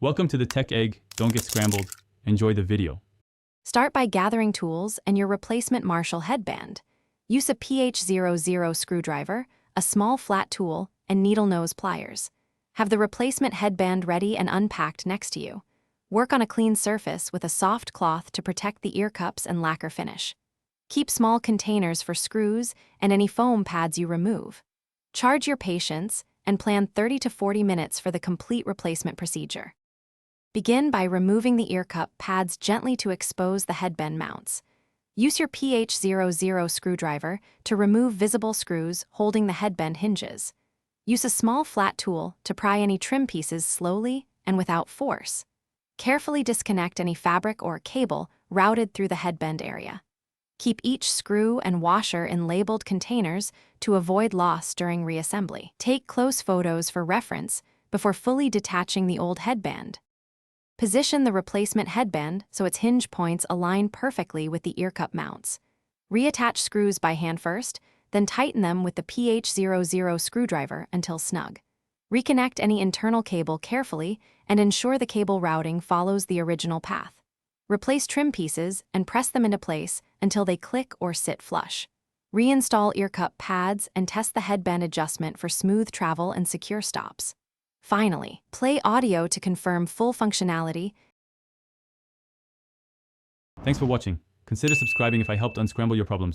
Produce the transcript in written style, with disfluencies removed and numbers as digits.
Welcome to the Tech Egg. Don't get scrambled. Enjoy the video. Start by gathering tools and your replacement Marshall headband. Use a PH00 screwdriver, a small flat tool, and needle nose pliers. Have the replacement headband ready and unpacked next to you. Work on a clean surface with a soft cloth to protect the ear cups and lacquer finish. Keep small containers for screws and any foam pads you remove. Charge your patience and plan 30 to 40 minutes for the complete replacement procedure. Begin by removing the ear cup pads gently to expose the headband mounts. Use your PH00 screwdriver to remove visible screws holding the headband hinges. Use a small flat tool to pry any trim pieces slowly and without force. Carefully disconnect any fabric or cable routed through the headband area. Keep each screw and washer in labeled containers to avoid loss during reassembly. Take close photos for reference before fully detaching the old headband. Position the replacement headband so its hinge points align perfectly with the ear cup mounts. Reattach screws by hand first, then tighten them with the PH00 screwdriver until snug. Reconnect any internal cable carefully and ensure the cable routing follows the original path. Replace trim pieces and press them into place until they click or sit flush. Reinstall ear cup pads and test the headband adjustment for smooth travel and secure stops. Finally, play audio to confirm full functionality. Thanks for watching. Consider subscribing if I helped unscramble your problems.